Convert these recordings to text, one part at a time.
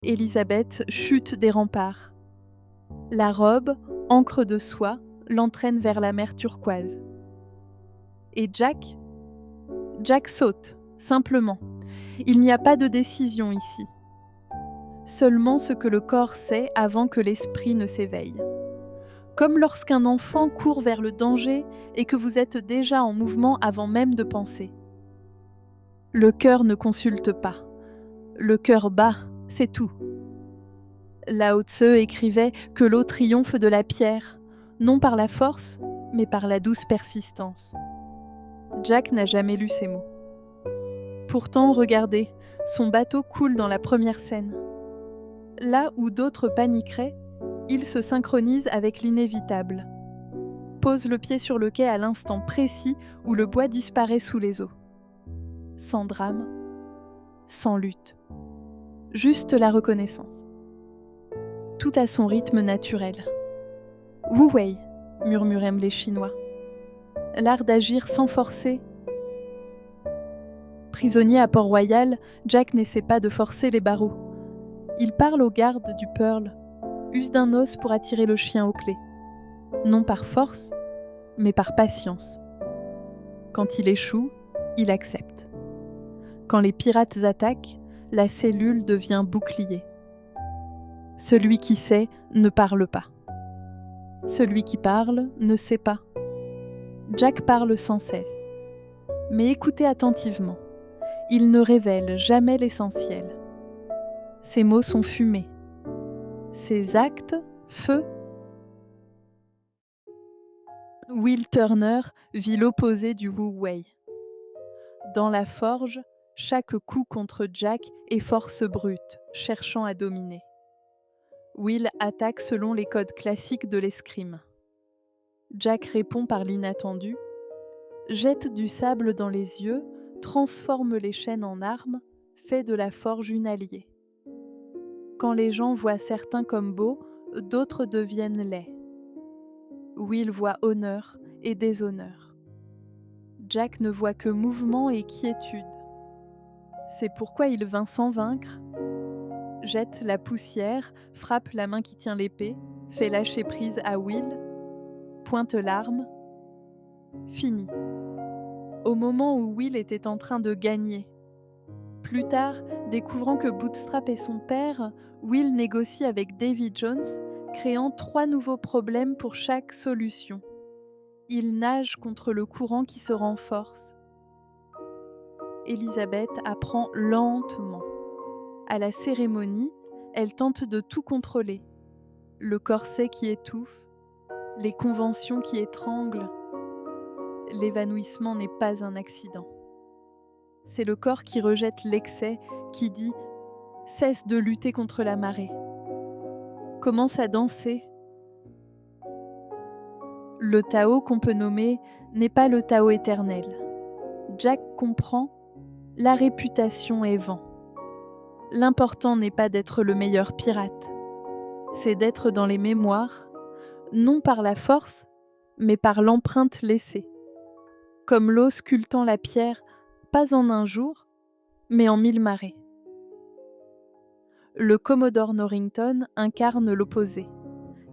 Elisabeth chute des remparts. La robe, encre de soie, l'entraîne vers la mer turquoise. Et Jack saute, simplement. Il n'y a pas de décision ici. Seulement ce que le corps sait avant que l'esprit ne s'éveille. Comme lorsqu'un enfant court vers le danger et que vous êtes déjà en mouvement avant même de penser. Le cœur ne consulte pas. Le cœur bat, c'est tout. Lao Tse écrivait que l'eau triomphe de la pierre, non par la force, mais par la douce persistance. Jack n'a jamais lu ces mots. Pourtant, regardez, son bateau coule dans la première scène. Là où d'autres paniqueraient, il se synchronise avec l'inévitable. Pose le pied sur le quai à l'instant précis où le bois disparaît sous les eaux. Sans drame, sans lutte. Juste la reconnaissance. Tout à son rythme naturel. Wu Wei, murmurèrent les Chinois. L'art d'agir sans forcer. Prisonnier à Port-Royal, Jack n'essaie pas de forcer les barreaux. Il parle aux gardes du Pearl, use d'un os pour attirer le chien aux clés. Non par force, mais par patience. Quand il échoue, il accepte. Quand les pirates attaquent, la cellule devient bouclier. Celui qui sait ne parle pas. Celui qui parle ne sait pas. Jack parle sans cesse. Mais écoutez attentivement. Il ne révèle jamais l'essentiel. Ses mots sont fumée. Ses actes, feu. Will Turner vit l'opposé du Wu Wei. Dans la forge, chaque coup contre Jack est force brute, cherchant à dominer. Will attaque selon les codes classiques de l'escrime. Jack répond par l'inattendu, jette du sable dans les yeux, transforme les chaînes en armes, fait de la forge une alliée. Quand les gens voient certains comme beaux, d'autres deviennent laids. Will voit honneur et déshonneur. Jack ne voit que mouvement et quiétude. C'est pourquoi il vint sans vaincre, jette la poussière, frappe la main qui tient l'épée, fait lâcher prise à Will, pointe l'arme, fini. Au moment où Will était en train de gagner. Plus tard, découvrant que Bootstrap est son père, Will négocie avec Davy Jones, créant 3 nouveaux problèmes pour chaque solution. Il nage contre le courant qui se renforce. Elisabeth apprend lentement. À la cérémonie, elle tente de tout contrôler. Le corset qui étouffe, les conventions qui étranglent. L'évanouissement n'est pas un accident. C'est le corps qui rejette l'excès, qui dit « cesse de lutter contre la marée ». Commence à danser. Le Tao qu'on peut nommer n'est pas le Tao éternel. Jack comprend, la réputation est vent. L'important n'est pas d'être le meilleur pirate, c'est d'être dans les mémoires, non par la force, mais par l'empreinte laissée. Comme l'eau sculptant la pierre, pas en un jour, mais en 1000 marées. Le Commodore Norrington incarne l'opposé.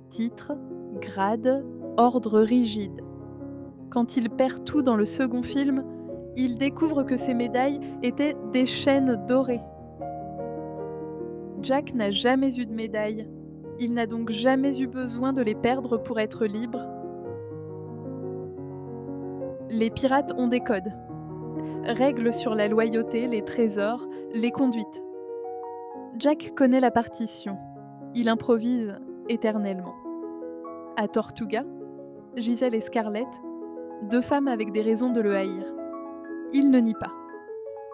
Titre, grade, ordre rigide. Quand il perd tout dans le second film, il découvre que ses médailles étaient des chaînes dorées. Jack n'a jamais eu de médaille. Il n'a donc jamais eu besoin de les perdre pour être libre. Les pirates ont des codes. Règles sur la loyauté, les trésors, les conduites. Jack connaît la partition. Il improvise éternellement. À Tortuga, Giselle et Scarlett, 2 femmes avec des raisons de le haïr. Il ne nie pas.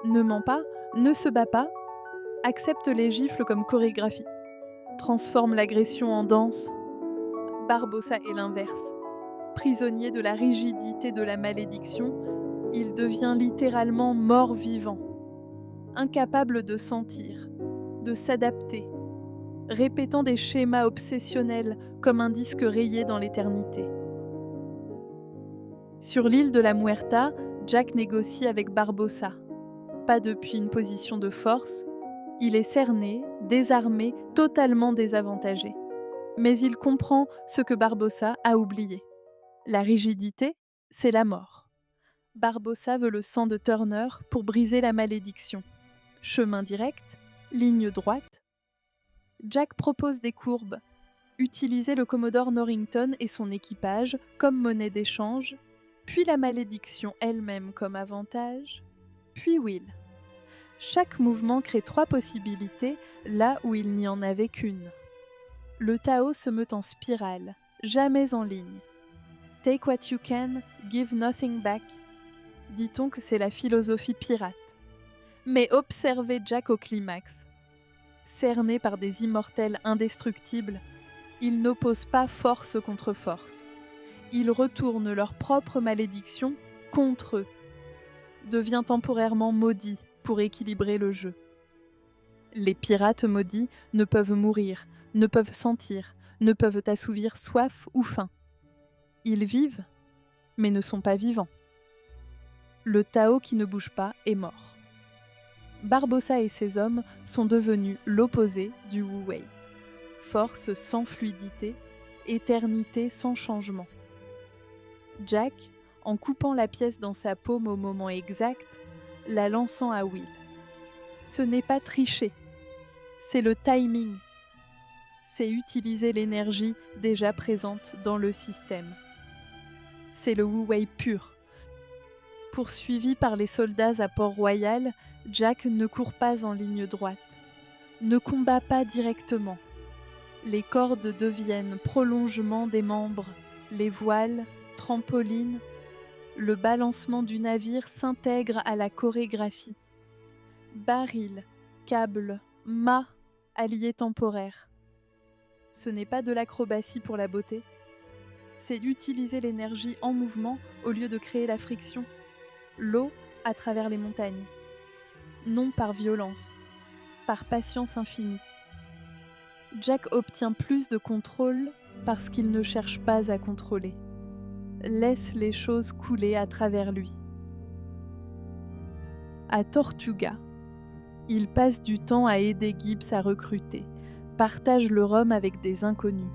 Ne ment pas, ne se bat pas, accepte les gifles comme chorégraphie. Transforme l'agression en danse. Barbossa est l'inverse. Prisonnier de la rigidité de la malédiction, il devient littéralement mort-vivant. Incapable de sentir, de s'adapter, répétant des schémas obsessionnels comme un disque rayé dans l'éternité. Sur l'île de la Muerta, Jack négocie avec Barbossa. Pas depuis une position de force, Il est cerné, désarmé, totalement désavantagé. Mais il comprend ce que Barbossa a oublié. La rigidité, c'est la mort. Barbossa veut le sang de Turner pour briser la malédiction. Chemin direct, ligne droite. Jack propose des courbes. Utiliser le Commodore Norrington et son équipage comme monnaie d'échange, puis la malédiction elle-même comme avantage, puis Will. Chaque mouvement crée 3 possibilités là où il n'y en avait qu'une. Le Tao se meut en spirale, jamais en ligne. Take what you can, give nothing back. Dit-on que c'est la philosophie pirate. Mais observez Jack au climax. Cerné par des immortels indestructibles, ils n'opposent pas force contre force. Ils retournent leur propre malédiction contre eux. Devient temporairement maudit pour équilibrer le jeu. Les pirates maudits ne peuvent mourir, ne peuvent sentir, ne peuvent assouvir soif ou faim. Ils vivent, mais ne sont pas vivants. Le Tao qui ne bouge pas est mort. Barbossa et ses hommes sont devenus l'opposé du Wu Wei. Force sans fluidité, éternité sans changement. Jack, en coupant la pièce dans sa paume au moment exact, la lançant à Will. Ce n'est pas tricher, c'est le timing. C'est utiliser l'énergie déjà présente dans le système. C'est le Wu Wei pur. Poursuivi par les soldats à Port-Royal, Jack ne court pas en ligne droite, ne combat pas directement. Les cordes deviennent prolongement des membres, les voiles, trampolines. Le balancement du navire s'intègre à la chorégraphie. Baril, câble, mât, alliés temporaires. Ce n'est pas de l'acrobatie pour la beauté, c'est d'utiliser l'énergie en mouvement au lieu de créer la friction. L'eau à travers les montagnes. Non par violence, par patience infinie. Jack obtient plus de contrôle parce qu'il ne cherche pas à contrôler. Laisse les choses couler à travers lui. À Tortuga, il passe du temps à aider Gibbs à recruter, partage le rhum avec des inconnus,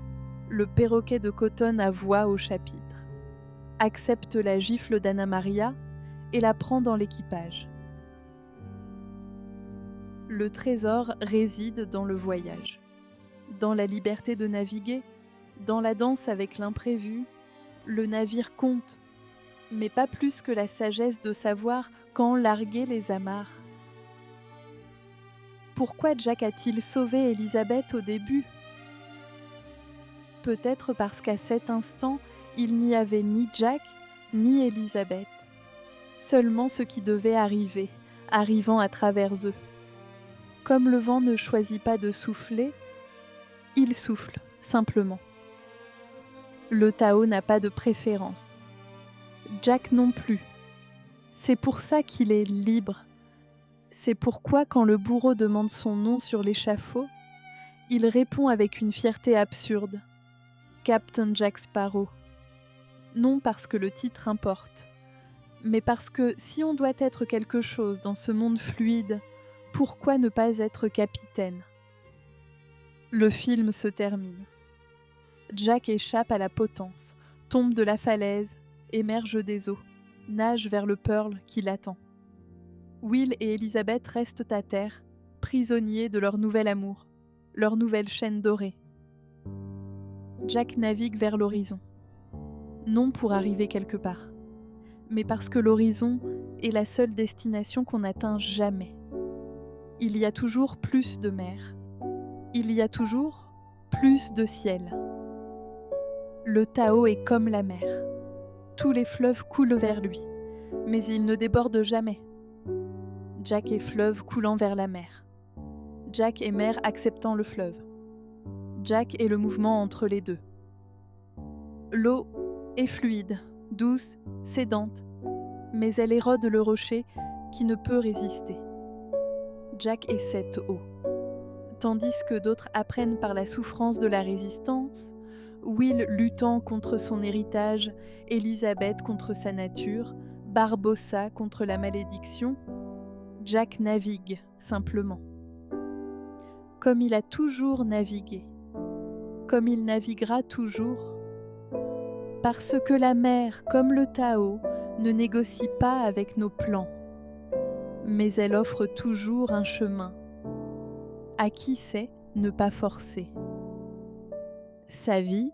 le perroquet de Cotton à voix au chapitre, accepte la gifle d'Anna Maria et la prend dans l'équipage. Le trésor réside dans le voyage, dans la liberté de naviguer, dans la danse avec l'imprévu. Le navire compte, mais pas plus que la sagesse de savoir quand larguer les amarres. Pourquoi Jack a-t-il sauvé Elizabeth au début ? Peut-être parce qu'à cet instant, il n'y avait ni Jack, ni Elizabeth. Seulement ce qui devait arriver, arrivant à travers eux. Comme le vent ne choisit pas de souffler, il souffle, simplement. Le Tao n'a pas de préférence. Jack non plus. C'est pour ça qu'il est libre. C'est pourquoi quand le bourreau demande son nom sur l'échafaud, il répond avec une fierté absurde. Captain Jack Sparrow. Non parce que le titre importe, mais parce que si on doit être quelque chose dans ce monde fluide, pourquoi ne pas être capitaine ? Le film se termine. Jack échappe à la potence, tombe de la falaise, émerge des eaux, nage vers le Pearl qui l'attend. Will et Elizabeth restent à terre, prisonniers de leur nouvel amour, leur nouvelle chaîne dorée. Jack navigue vers l'horizon, non pour arriver quelque part, mais parce que l'horizon est la seule destination qu'on n'atteint jamais. Il y a toujours plus de mer. Il y a toujours plus de ciel. Le Tao est comme la mer. Tous les fleuves coulent vers lui, mais il ne déborde jamais. Jack est fleuve coulant vers la mer. Jack est mer acceptant le fleuve. Jack est le mouvement entre les deux. L'eau est fluide, douce, sédante, mais elle érode le rocher qui ne peut résister. Jack est cette eau. Tandis que d'autres apprennent par la souffrance de la résistance, Will luttant contre son héritage, Elizabeth contre sa nature, Barbossa contre la malédiction, Jack navigue simplement. comme il a toujours navigué, comme il naviguera toujours, parce que la mer, comme le Tao, ne négocie pas avec nos plans, mais elle offre toujours un chemin. À qui sait ne pas forcer. Sa vie,